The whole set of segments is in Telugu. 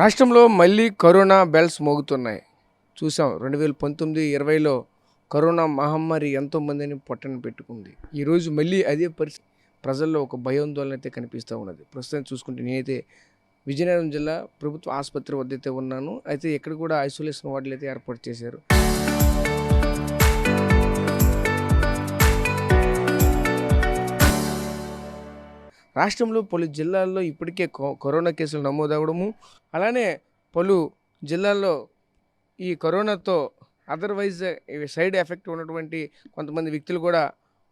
రాష్ట్రంలో మళ్ళీ కరోనా బెల్స్ మోగుతున్నాయి. చూసాం 2019, 20లో కరోనా మహమ్మారి ఎంతోమందిని పొట్టన పెట్టుకుంది. ఈరోజు మళ్ళీ అదే పరిస్థితి ప్రజల్లో ఒక భయాందోళన అయితే కనిపిస్తూ ఉన్నది. ప్రస్తుతం చూసుకుంటే నేనైతే విజయనగరం జిల్లా ప్రభుత్వ ఆసుపత్రి వద్దైతే ఉన్నాను. అయితే ఇక్కడ కూడా ఐసోలేషన్ వార్డులు అయితే ఏర్పాటు చేశారు. రాష్ట్రంలో పలు జిల్లాల్లో ఇప్పటికే కరోనా కేసులు నమోదవడము, అలానే పలు జిల్లాల్లో ఈ కరోనాతో అదర్వైజ్ సైడ్ ఎఫెక్ట్ ఉన్నటువంటి కొంతమంది వ్యక్తులు కూడా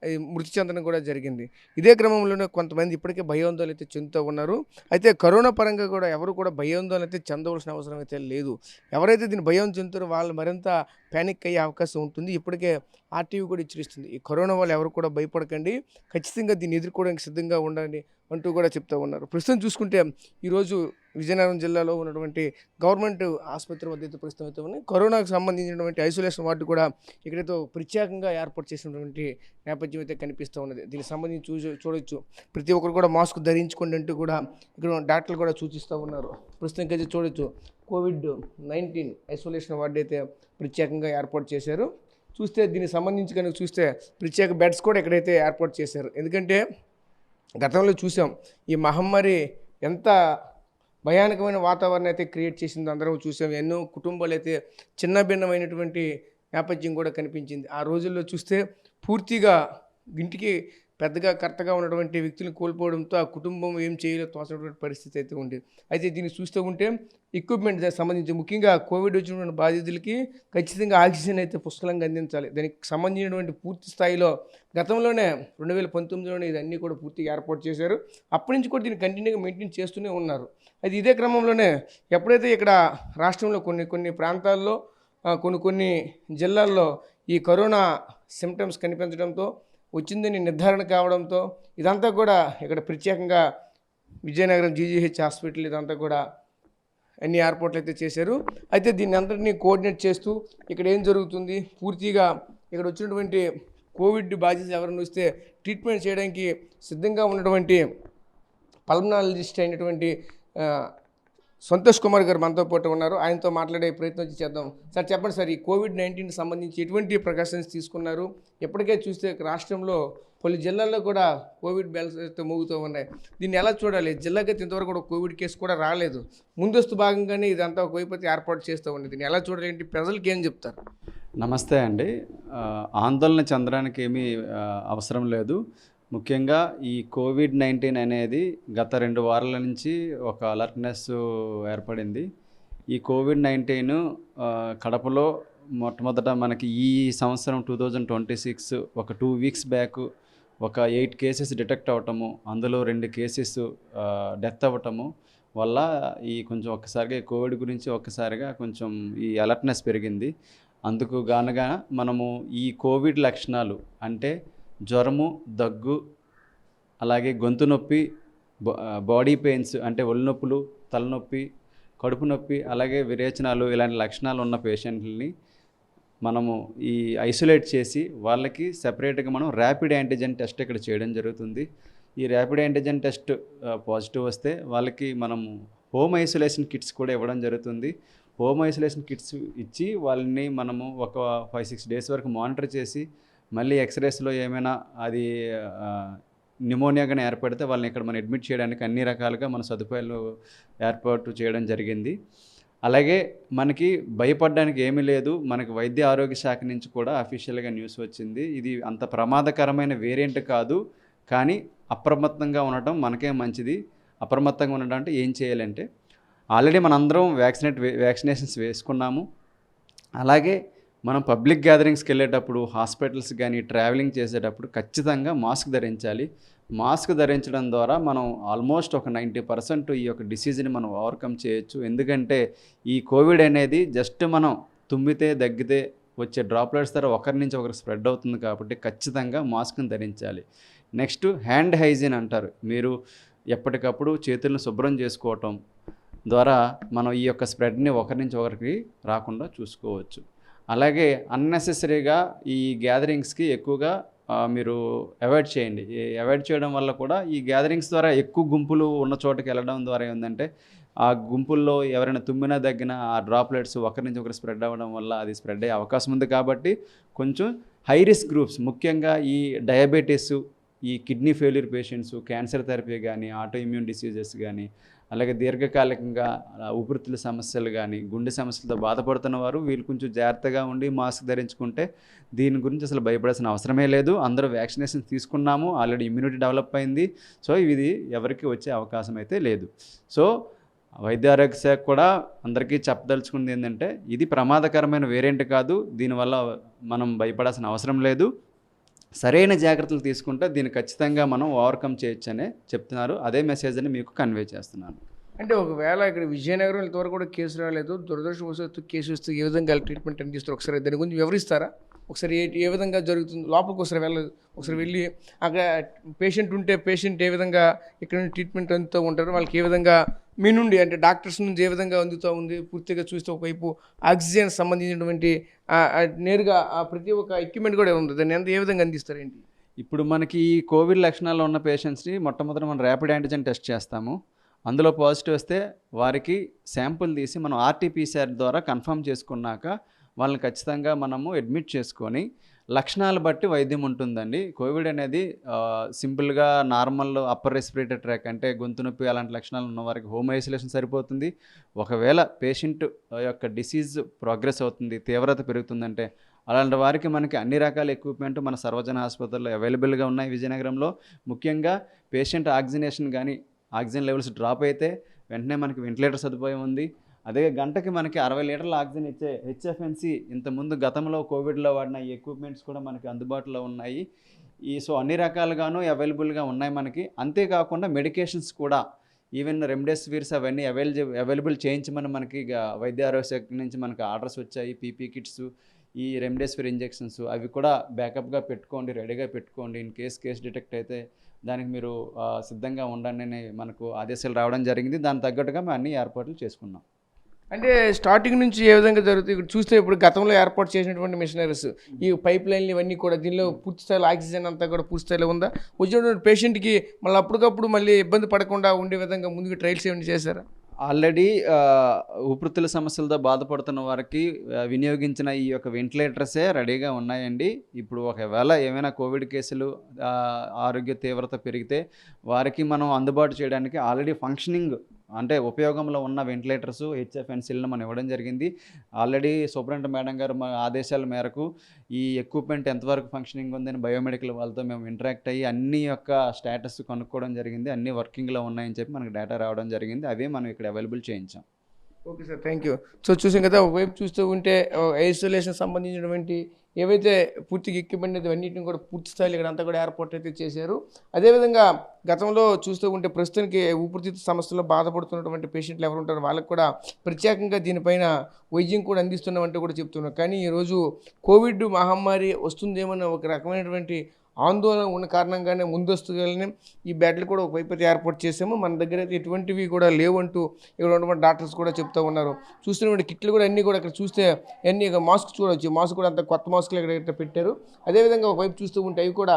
ఈ మృతి చెందడం కూడా జరిగింది. ఇదే క్రమంలోనే కొంతమంది ఇప్పటికే భయాందోళన అయితే చెందుతూ ఉన్నారు. అయితే కరోనా పరంగా కూడా ఎవరు కూడా భయాందోళన అయితే చెందవలసిన అవసరం అయితే లేదు. ఎవరైతే దీన్ని భయం చెందుతారో వాళ్ళు మరింత ప్యానిక్ అయ్యే అవకాశం ఉంటుంది. ఇప్పటికే ఆర్టీవీ కూడా హెచ్చరిస్తుంది, ఈ కరోనా వాళ్ళు ఎవరు కూడా భయపడకండి, ఖచ్చితంగా దీన్ని ఎదుర్కోవడానికి సిద్ధంగా ఉండండి అంటూ కూడా చెప్తూ ఉన్నారు. ప్రస్తుతం చూసుకుంటే ఈరోజు విజయనగరం జిల్లాలో ఉన్నటువంటి గవర్నమెంట్ ఆసుపత్రి వద్ద అయితే ప్రస్తుతం అయితే ఉన్నాయి. కరోనాకు సంబంధించినటువంటి ఐసోలేషన్ వార్డు కూడా ఇక్కడైతే ప్రత్యేకంగా ఏర్పాటు చేసినటువంటి నేపథ్యం అయితే కనిపిస్తూ ఉన్నది. దీనికి సంబంధించి చూడొచ్చు, ప్రతి ఒక్కరు కూడా మాస్క్ ధరించుకోండి అంటూ కూడా ఇక్కడ డాక్టర్లు కూడా సూచిస్తూ ఉన్నారు. ప్రస్తుతానికి అయితే చూడొచ్చు, COVID-19 ఐసోలేషన్ వార్డు అయితే ప్రత్యేకంగా ఏర్పాటు చేశారు. చూస్తే దీనికి సంబంధించి కనుక చూస్తే ప్రత్యేక బెడ్స్ కూడా ఇక్కడైతే ఏర్పాటు చేశారు. ఎందుకంటే గతంలో చూసాం ఈ మహమ్మారి ఎంత భయానకమైన వాతావరణం అయితే క్రియేట్ చేసిందో అందరం చూసాం. ఎన్నో కుటుంబాలు అయితే చిన్న భిన్నమైనటువంటి నేపథ్యం కూడా కనిపించింది. ఆ రోజుల్లో చూస్తే పూర్తిగా ఇంటికి పెద్దగా కరెక్ట్గా ఉన్నటువంటి వ్యక్తులను కోల్పోవడంతో ఆ కుటుంబం ఏం చేయలేదో తోచినటువంటి పరిస్థితి అయితే ఉండేది. అయితే దీన్ని చూస్తూ ఉంటే ఎక్విప్మెంట్ దానికి సంబంధించి ముఖ్యంగా కోవిడ్ వచ్చినటువంటి బాధితులకి ఖచ్చితంగా ఆక్సిజన్ అయితే పుష్కలంగా అందించాలి. దానికి సంబంధించినటువంటి పూర్తి స్థాయిలో గతంలోనే 2019లోనే ఇదన్నీ కూడా పూర్తిగా ఏర్పాటు చేశారు. అప్పటి నుంచి కూడా దీన్ని కంటిన్యూగా మెయింటైన్ చేస్తూనే ఉన్నారు. అయితే ఇదే క్రమంలోనే ఎప్పుడైతే ఇక్కడ రాష్ట్రంలో కొన్ని ప్రాంతాల్లో కొన్ని జిల్లాల్లో ఈ కరోనా సిమ్టమ్స్ కనిపించడంతో వచ్చిందని నిర్ధారణ కావడంతో ఇదంతా కూడా ఇక్కడ ప్రత్యేకంగా విజయనగరం జీజీహెచ్ హాస్పిటల్ ఇదంతా కూడా అన్ని ఏర్పాట్లు అయితే చేశారు. అయితే దీన్ని అందరినీ కోఆర్డినేట్ చేస్తూ ఇక్కడ ఏం జరుగుతుంది, పూర్తిగా ఇక్కడ వచ్చినటువంటి కోవిడ్ బాధితులు ఎవరైనా వస్తే ట్రీట్మెంట్ చేయడానికి సిద్ధంగా ఉన్నటువంటి పల్మనాలజిస్ట్ అయినటువంటి సంతోష్ కుమార్ గారు మనతో పాటు ఉన్నారు. ఆయనతో మాట్లాడే ప్రయత్నం చేద్దాం. సార్ చెప్పండి సార్, ఈ COVID-19 సంబంధించి ఎటువంటి ప్రికాషన్స్ తీసుకున్నారు? ఎప్పటికే చూస్తే రాష్ట్రంలో పలు జిల్లాల్లో కూడా కోవిడ్ బెల్స్ అయితే మోగుతూ ఉన్నాయి. దీన్ని ఎలా చూడాలి? జిల్లాకైతే ఇంతవరకు కూడా కోవిడ్ కేసు కూడా రాలేదు. ముందస్తు భాగంగానే ఇదంతా ఒకవైపు ఏర్పాటు చేస్తూ ఉంది. దీన్ని ఎలా చూడాలి, ఏంటి, ప్రజలకి ఏం చెప్తారు? నమస్తే అండి. ఆందోళన చెందడానికి ఏమీ అవసరం లేదు. ముఖ్యంగా ఈ COVID-19 అనేది గత 2 వారాల నుంచి ఒక అలర్ట్నెస్ ఏర్పడింది. ఈ COVID-19 కడపలో మొట్టమొదట మనకి ఈ సంవత్సరం 2026 ఒక 2 వీక్స్ బ్యాక్ ఒక 8 కేసెస్ డిటెక్ట్ అవ్వటము, అందులో 2 కేసెస్ డెత్ అవ్వటము వల్ల ఈ కొంచెం ఒక్కసారిగా కోవిడ్ గురించి ఒక్కసారిగా కొంచెం ఈ అలర్ట్నెస్ పెరిగింది. అందుకు గానుగా మనము ఈ కోవిడ్ లక్షణాలు అంటే జ్వరము, దగ్గు, అలాగే గొంతు నొప్పి, బాడీ పెయిన్స్ అంటే ఒళ్ళు నొప్పులు, తలనొప్పి, కడుపు నొప్పి, అలాగే విరేచనాలు ఇలాంటి లక్షణాలు ఉన్న పేషెంట్లని మనము ఈ ఐసోలేట్ చేసి వాళ్ళకి సెపరేట్గా మనం ర్యాపిడ్ యాంటిజెన్ టెస్ట్ ఇక్కడ చేయడం జరుగుతుంది. ఈ ర్యాపిడ్ యాంటిజెన్ టెస్ట్ పాజిటివ్ వస్తే వాళ్ళకి మనము హోమ్ ఐసోలేషన్ కిట్స్ కూడా ఇవ్వడం జరుగుతుంది. హోమ్ ఐసోలేషన్ కిట్స్ ఇచ్చి వాళ్ళని మనము ఒక 5-6 డేస్ వరకు మానిటర్ చేసి మళ్ళీ ఎక్స్రేస్లో ఏమైనా అది న్యూమోనియాగానే ఏర్పడితే వాళ్ళని ఇక్కడ మనం అడ్మిట్ చేయడానికి అన్ని రకాలుగా మన సదుపాయాలు ఏర్పాటు చేయడం జరిగింది. అలాగే మనకి భయపడడానికి ఏమీ లేదు. మనకి వైద్య ఆరోగ్య శాఖ నుంచి కూడా అఫీషియల్గా న్యూస్ వచ్చింది. ఇది అంత ప్రమాదకరమైన వేరియంట్ కాదు, కానీ అప్రమత్తంగా ఉండటం మనకే మంచిది. అప్రమత్తంగా ఉండడం అంటే ఏం చేయాలంటే ఆల్రెడీ మనందరం వ్యాక్సినేషన్స్ వేసుకున్నాము. అలాగే మనం పబ్లిక్ గ్యాదరింగ్స్కి వెళ్ళేటప్పుడు, హాస్పిటల్స్ కానీ ట్రావెలింగ్ చేసేటప్పుడు ఖచ్చితంగా మాస్క్ ధరించాలి. మాస్క్ ధరించడం ద్వారా మనం ఆల్మోస్ట్ ఒక 90% ఈ యొక్క డిసీజ్ని మనం ఓవర్కమ్ చేయొచ్చు. ఎందుకంటే ఈ కోవిడ్ అనేది జస్ట్ మనం తుమ్మితే, దగ్గితే వచ్చే డ్రాప్లెట్స్ ద్వారా ఒకరి నుంచి ఒకరికి స్ప్రెడ్ అవుతుంది కాబట్టి ఖచ్చితంగా మాస్క్ని ధరించాలి. నెక్స్ట్ హ్యాండ్ హైజీన్ అంటారు. మీరు ఎప్పటికప్పుడు చేతులను శుభ్రం చేసుకోవటం ద్వారా మనం ఈ యొక్క స్ప్రెడ్ని ఒకరి నుంచి ఒకరికి రాకుండా చూసుకోవచ్చు. అలాగే అన్నెసెసరీగా ఈ గ్యాదరింగ్స్కి ఎక్కువగా మీరు అవాయిడ్ చేయండి. అవాయిడ్ చేయడం వల్ల కూడా ఈ గ్యాదరింగ్స్ ద్వారా ఎక్కువ గుంపులు ఉన్న చోటకి వెళ్ళడం ద్వారా ఏంటంటే ఆ గుంపుల్లో ఎవరైనా తుమ్మినా దగ్గినా ఆ డ్రాప్లెట్స్ ఒకరి నుంచి ఒకరు స్ప్రెడ్ అవ్వడం వల్ల అది స్ప్రెడ్ అయ్యే అవకాశం ఉంది. కాబట్టి కొంచెం హై రిస్క్ గ్రూప్స్, ముఖ్యంగా ఈ డయాబెటీస్, ఈ kidney failure patients, cancer therapy కానీ, ఆటో ఇమ్యూన్ డిసీజెస్ కానీ, అలాగే దీర్ఘకాలికంగా ఊపిరితిత్తుల సమస్యలు కానీ, గుండె సమస్యలతో బాధపడుతున్న వారు వీళ్ళు కొంచెం జాగ్రత్తగా ఉండి మాస్క్ ధరించుకుంటే దీని గురించి అసలు భయపడాల్సిన అవసరమే లేదు. అందరూ వ్యాక్సినేషన్ తీసుకున్నాము, ఆల్రెడీ ఇమ్యూనిటీ డెవలప్ అయింది. సో ఇది ఎవరికి వచ్చే అవకాశం అయితే లేదు. సో వైద్య ఆరోగ్య శాఖ కూడా అందరికీ చెప్పదలుచుకుంది ఏంటంటే, ఇది ప్రమాదకరమైన వేరియంట్ కాదు, దీనివల్ల మనం భయపడాల్సిన అవసరం లేదు. సరైన జాగ్రత్తలు తీసుకుంటే దీన్ని ఖచ్చితంగా మనం ఓవర్కమ్ చేయొచ్చనే చెప్తున్నారు. అదే మెసేజ్ని మీకు కన్వే చేస్తున్నాను. అంటే ఒకవేళ ఇక్కడ విజయనగరం ఇంతవరకు కూడా కేసు రాలేదు, దురదృష్టవశాత్తు కేసు వస్తే ఏ విధంగా ట్రీట్మెంట్ అందిస్తారు ఒకసారి దాని గురించి వివరిస్తారా? ఒకసారి ఏ విధంగా జరుగుతుంది, లోపలికి ఒకసారి ఒకసారి వెళ్ళి అక్కడ పేషెంట్ ఉంటే పేషెంట్ ఏ విధంగా ఇక్కడ నుండి ట్రీట్మెంట్ అందుతూ ఉంటారు, వాళ్ళకి ఏ విధంగా మీ నుండి అంటే డాక్టర్స్ నుంచి ఏ విధంగా అందుతూ ఉంది, పూర్తిగా చూస్తే ఒకవైపు ఆక్సిజన్ సంబంధించినటువంటి నేరుగా ప్రతి ఒక్క ఎక్విప్మెంట్ కూడా ఉంది, దాన్ని ఎంత ఏ విధంగా అందిస్తారేంటి? ఇప్పుడు మనకి ఈ కోవిడ్ లక్షణాలు ఉన్న పేషెంట్స్ని మొట్టమొదటి మనం ర్యాపిడ్ యాంటిజెన్ టెస్ట్ చేస్తాము. అందులో పాజిటివ్ వస్తే వారికి శాంపుల్ తీసి మనం ఆర్టీపీసీఆర్ ద్వారా కన్ఫర్మ్ చేసుకున్నాక వాళ్ళని ఖచ్చితంగా మనము అడ్మిట్ చేసుకొని లక్షణాలు బట్టి వైద్యం ఉంటుందండి. కోవిడ్ అనేది సింపుల్గా నార్మల్ అప్పర్ రెస్పిరేటరీ ట్రాక్ అంటే గొంతు నొప్పి అలాంటి లక్షణాలు ఉన్న వారికి హోమ్ ఐసోలేషన్ సరిపోతుంది. ఒకవేళ పేషెంట్ యొక్క డిసీజ్ ప్రోగ్రెస్ అవుతుంది, తీవ్రత పెరుగుతుందంటే అలాంటి వారికి మనకి అన్ని రకాల ఎక్విప్మెంట్ మన సర్వజన ఆసుపత్రుల్లో అవైలబుల్గా ఉన్నాయి విజయనగరంలో. ముఖ్యంగా పేషెంట్ ఆక్సిజనేషన్ కానీ ఆక్సిజన్ లెవెల్స్ డ్రాప్ అయితే వెంటనే మనకి వెంటిలేటర్ సదుపాయం ఉంది. అదే గంటకి మనకి 60 లీటర్ల ఆక్సిజన్ ఇచ్చే హెచ్ఎఫ్ఎన్సీ ఇంతకుముందు గతంలో కోవిడ్లో వాడిన ఈ ఎక్విప్మెంట్స్ కూడా మనకి అందుబాటులో ఉన్నాయి. సో అన్ని రకాలుగాను అవైలబుల్గా ఉన్నాయి మనకి. అంతేకాకుండా మెడికేషన్స్ కూడా ఈవెన్ రెమ్డెసివిర్స్ అవన్నీ అవైలబుల్ చేయించమని మనకి వైద్య ఆరోగ్య శాఖ నుంచి మనకి ఆర్డర్స్ వచ్చాయి. పీపీ కిట్స్, ఈ రెమ్డెసివిర్ ఇంజెక్షన్స్ అవి కూడా బ్యాకప్గా పెట్టుకోండి, రెడీగా పెట్టుకోండి. ఇన్ కేస్ డిటెక్ట్ అయితే దానికి మీరు సిద్ధంగా ఉండండి అని మనకు ఆదేశాలు రావడం జరిగింది. దానికి తగ్గట్టుగా మేము అన్ని ఏర్పాట్లు చేసుకున్నాం. అంటే స్టార్టింగ్ నుంచి ఏ విధంగా జరుగుతుంది ఇక్కడ చూస్తే, ఇప్పుడు గతంలో ఏర్పాటు చేసినటువంటి మిషనరీస్, ఈ పైప్ లైన్లు ఇవన్నీ కూడా దీనిలో పూర్తి స్థాయిలో ఆక్సిజన్ అంతా కూడా పూర్తి స్థాయిలో ఉందా? వచ్చినటువంటి పేషెంట్కి మళ్ళీ అప్పటికప్పుడు మళ్ళీ ఇబ్బంది పడకుండా ఉండే విధంగా ముందుకు ట్రయల్స్ ఏమైనా చేశారా? ఆల్రెడీ ఊపిరితిత్తుల సమస్యలతో బాధపడుతున్న వారికి వినియోగించిన ఈ యొక్క వెంటిలేటర్సే రెడీగా ఉన్నాయండి. ఇప్పుడు ఒకవేళ ఏమైనా కోవిడ్ కేసులు ఆరోగ్య తీవ్రత పెరిగితే వారికి మనం అందుబాటు చేయడానికి ఆల్రెడీ ఫంక్షనింగ్ అంటే ఉపయోగంలో ఉన్న వెంటిలేటర్స్ హెచ్ఎఫ్ఎన్సీలను మనం ఇవ్వడం జరిగింది. ఆల్రెడీ సూపరింటెండెంట్ మేడం గారు మా ఆదేశాల మేరకు ఈ ఎక్విప్మెంట్ ఎంతవరకు ఫంక్షనింగ్ ఉందని బయోమెడికల్ వాళ్ళతో మేము ఇంటరాక్ట్ అయ్యి అన్ని యొక్క స్టేటస్ కనుక్కోవడం జరిగింది. అన్నీ వర్కింగ్లో ఉన్నాయని చెప్పి మనకు డేటా రావడం జరిగింది. అవే మనం ఇక్కడ అవైలబుల్ చేయించాం. Okay sir, thank you. So చూసాం కదా, ఒకవైపు చూస్తూ ఉంటే ఐసోలేషన్ సంబంధించినటువంటి ఏవైతే పూర్తిగా ఎక్విప్మెంట్ అయితే అన్నింటిని కూడా పూర్తి స్థాయిలో ఇక్కడ అంతా కూడా ఏర్పాటు అయితే చేశారు. అదేవిధంగా గతంలో చూస్తూ ఉంటే ప్రస్తుతానికి ఊపిరితిత్తు సమస్యలో బాధపడుతున్నటువంటి పేషెంట్లు ఎవరు ఉంటారో వాళ్ళకి కూడా ప్రత్యేకంగా దీనిపైన వైద్యం కూడా అందిస్తున్నామంటూ కూడా చెప్తున్నారు. కానీ ఈరోజు కోవిడ్ మహమ్మారి వస్తుందేమన్న ఒక రకమైనటువంటి ఆందోళన ఉన్న కారణంగానే ముందస్తుగానే ఈ బెడ్లు కూడా ఒకవైపు అయితే ఏర్పాటు చేసాము. మన దగ్గర అయితే ఎటువంటివి కూడా లేవంటూ ఇక్కడ ఉన్నటువంటి డాక్టర్స్ కూడా చెప్తూ ఉన్నారు. చూస్తున్నటువంటి కిట్లు కూడా అన్నీ కూడా ఇక్కడ చూస్తే అన్నీ మాస్క్ చూడవచ్చు. మాస్క్ కూడా అంత కొత్త మాస్కులు ఇక్కడ పెట్టారు. అదేవిధంగా ఒకవైపు చూస్తూ ఉంటే అవి కూడా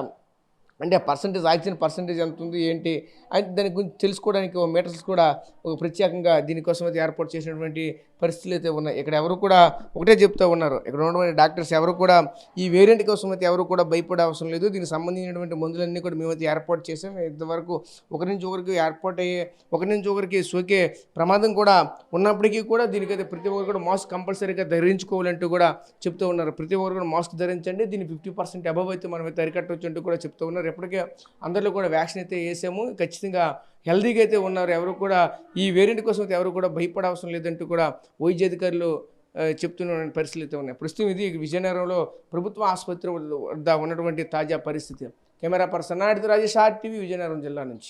అంటే ఆక్సిజన్ పర్సంటేజ్ ఎంత ఉంది ఏంటి అని దాని గురించి తెలుసుకోవడానికి మీటర్స్ కూడా ఒక ప్రత్యేకంగా దీనికోసం అయితే ఏర్పాటు చేసినటువంటి పరిస్థితులు అయితే ఉన్నాయి. ఇక్కడ ఎవరు కూడా ఒకటే చెప్తూ ఉన్నారు, ఇక్కడ ఉన్నటువంటి డాక్టర్స్ ఎవరు కూడా ఈ వేరియంట్ కోసం అయితే ఎవరు కూడా భయపడే అవసరం లేదు. దీనికి సంబంధించినటువంటి మందులన్నీ కూడా మేమైతే ఏర్పాటు చేసాం. ఇంతవరకు ఒకరి నుంచి ఒకరికి సోకే ప్రమాదం కూడా ఉన్నప్పటికీ కూడా దీనికైతే ప్రతి ఒక్కరు కూడా మాస్క్ కంపల్సరీగా ధరించుకోవాలంటూ కూడా చెప్తూ ఉన్నారు. ప్రతి ఒక్కరు కూడా మాస్క్ ధరించండి, దీన్ని 50% అబవ్ అయితే మనం అయితే అరికట్టవచ్చు అంటూ కూడా చెప్తూ ఉన్నారు. ఎప్పటికే అందరిలో కూడా వ్యాక్సిన్ అయితే వేసాము, ఖచ్చితంగా హెల్దీగా అయితే ఉన్నారు. ఎవరు కూడా ఈ వేరియంట్ కోసం అయితే ఎవరు కూడా భయపడే అవసరం లేదంటూ కూడా వైద్య అధికారులు చెప్తున్న పరిస్థితులు అయితే ఉన్నాయి. ప్రస్తుతం ఇది విజయనగరంలో ప్రభుత్వ ఆసుపత్రి వద్ద ఉన్నటువంటి తాజా పరిస్థితి. కెమెరా పర్సన్ నాయుడుతో రాజేష్, RTV, విజయనగరం జిల్లా నుంచి.